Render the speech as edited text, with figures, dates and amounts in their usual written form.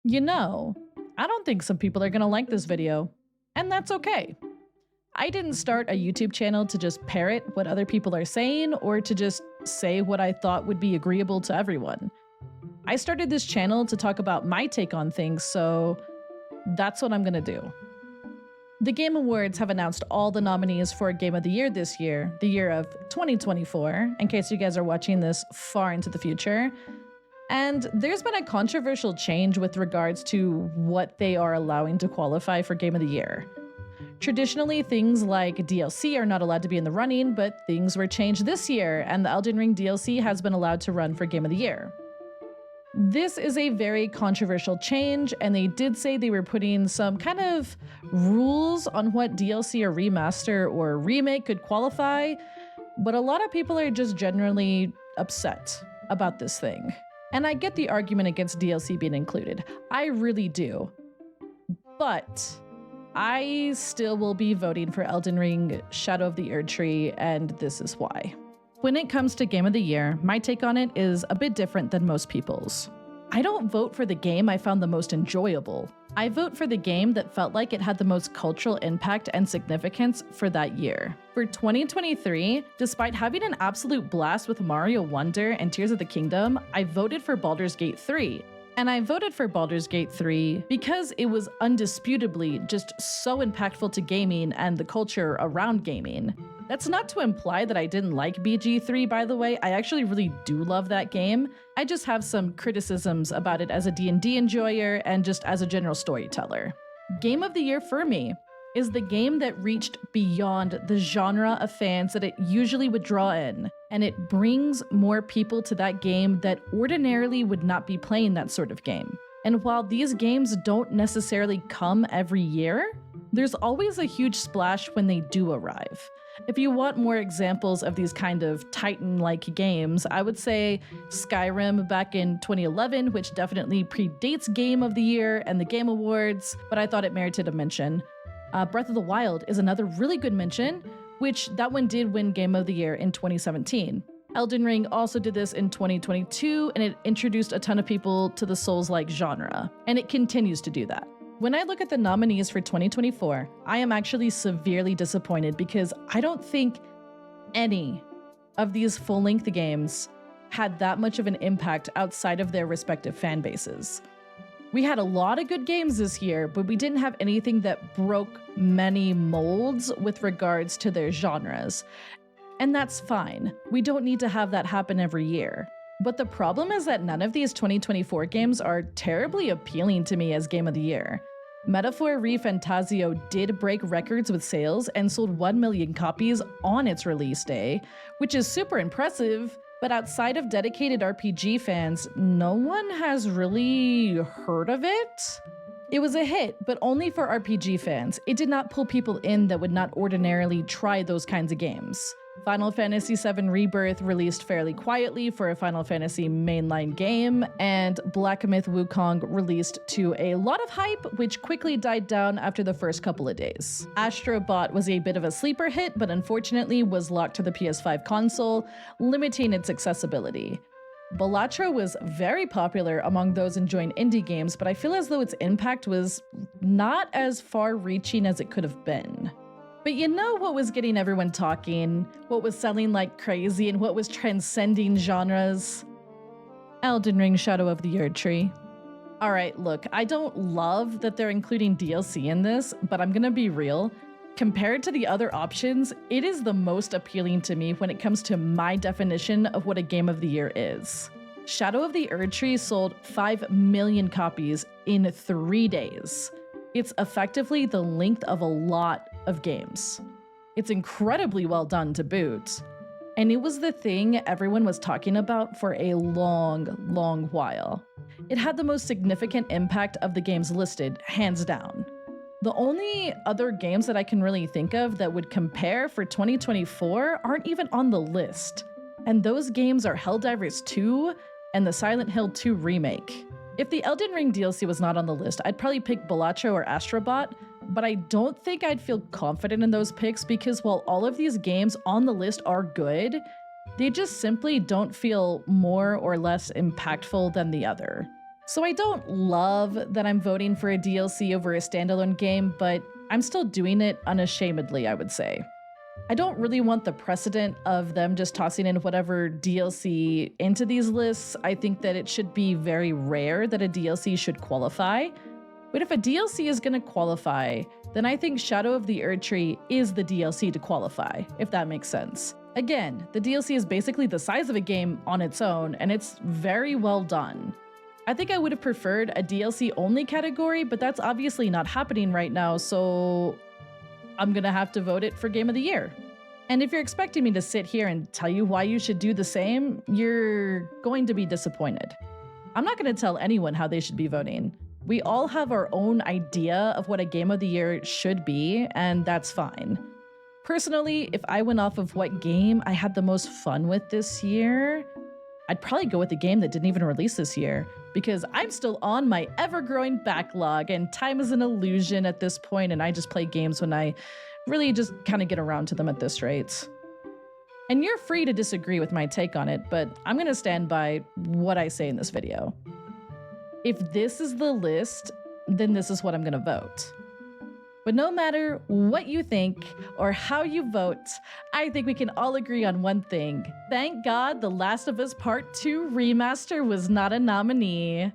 You know, I don't think some people are gonna like this video, and that's okay. I didn't start a YouTube channel to just parrot what other people are saying or to just say what I thought would be agreeable to everyone. I started this channel to talk about my take on things, so that's what I'm gonna do. The Game Awards have announced all the nominees for Game of the Year this year, the year of 2024, in case you guys are watching this far into the future. And there's been a controversial change with regards to what they are allowing to qualify for Game of the Year. Traditionally, things like DLC are not allowed to be in the running, but things were changed this year, and the Elden Ring DLC has been allowed to run for Game of the Year. This is a very controversial change, and they did say they were putting some kind of rules on what DLC or remaster or remake could qualify, but a lot of people are just generally upset about this thing. And I get the argument against DLC being included. I really do. But I still will be voting for Elden Ring, Shadow of the Erdtree, and this is why. When it comes to Game of the Year, my take on it is a bit different than most people's. I don't vote for the game I found the most enjoyable. I vote for the game that felt like it had the most cultural impact and significance for that year. For 2023, despite having an absolute blast with Mario Wonder and Tears of the Kingdom, I voted for Baldur's Gate 3. And I voted for Baldur's Gate 3 because it was undisputably just so impactful to gaming and the culture around gaming. That's not to imply that I didn't like BG3, by the way. I actually really do love that game. I just have some criticisms about it as a D&D enjoyer and just as a general storyteller. Game of the Year for me is the game that reached beyond the genre of fans that it usually would draw in, and it brings more people to that game that ordinarily would not be playing that sort of game. And while these games don't necessarily come every year, there's always a huge splash when they do arrive. If you want more examples of these kind of Titan-like games, I would say Skyrim back in 2011, which definitely predates Game of the Year and the Game Awards, but I thought it merited a mention. Breath of the Wild is another really good mention, which that one did win Game of the Year in 2017. Elden Ring also did this in 2022, and it introduced a ton of people to the Souls-like genre, and it continues to do that. When I look at the nominees for 2024, I am actually severely disappointed because I don't think any of these full-length games had that much of an impact outside of their respective fan bases. We had a lot of good games this year, but we didn't have anything that broke many molds with regards to their genres. And that's fine. We don't need to have that happen every year. But the problem is that none of these 2024 games are terribly appealing to me as Game of the Year. Metaphor ReFantazio did break records with sales and sold 1 million copies on its release day, which is super impressive, but outside of dedicated RPG fans, no one has really heard of it. It was a hit, but only for RPG fans. It did not pull people in that would not ordinarily try those kinds of games. Final Fantasy VII Rebirth released fairly quietly for a Final Fantasy mainline game, and Black Myth Wukong released to a lot of hype, which quickly died down after the first couple of days. Astro Bot was a bit of a sleeper hit, but unfortunately was locked to the PS5 console, limiting its accessibility. Balatro was very popular among those enjoying indie games, but I feel as though its impact was not as far-reaching as it could have been. But you know what was getting everyone talking, what was selling like crazy, and what was transcending genres? Elden Ring Shadow of the Erdtree. Alright, look, I don't love that they're including DLC in this, but I'm gonna be real. Compared to the other options, it is the most appealing to me when it comes to my definition of what a Game of the Year is. Shadow of the Erdtree sold 5 million copies in 3 days. It's effectively the length of a lot of games. It's incredibly well done to boot. And it was the thing everyone was talking about for a long while. It had the most significant impact of the games listed, hands down. The only other games that I can really think of that would compare for 2024 aren't even on the list. And those games are Helldivers 2 and the Silent Hill 2 remake. If the Elden Ring DLC was not on the list, I'd probably pick Balatro or Astrobot, but I don't think I'd feel confident in those picks because while all of these games on the list are good, they just simply don't feel more or less impactful than the other. So I don't love that I'm voting for a DLC over a standalone game, but I'm still doing it unashamedly, I would say. I don't really want the precedent of them just tossing in whatever DLC into these lists. I think that it should be very rare that a DLC should qualify. But if a DLC is going to qualify, then I think Shadow of the Erdtree is the DLC to qualify, if that makes sense. Again, the DLC is basically the size of a game on its own, and it's very well done. I think I would have preferred a DLC only category, but that's obviously not happening right now, so I'm gonna have to vote it for Game of the Year. And if you're expecting me to sit here and tell you why you should do the same, you're going to be disappointed. I'm not gonna tell anyone how they should be voting. We all have our own idea of what a Game of the Year should be, and that's fine. Personally, if I went off of what game I had the most fun with this year, I'd probably go with a game that didn't even release this year, because I'm still on my ever-growing backlog, and time is an illusion at this point, and I just play games when I really just kind of get around to them at this rate. And you're free to disagree with my take on it, but I'm gonna stand by what I say in this video. If this is the list, then this is what I'm gonna vote. But no matter what you think or how you vote, I think we can all agree on one thing. Thank God The Last of Us Part 2 Remaster was not a nominee.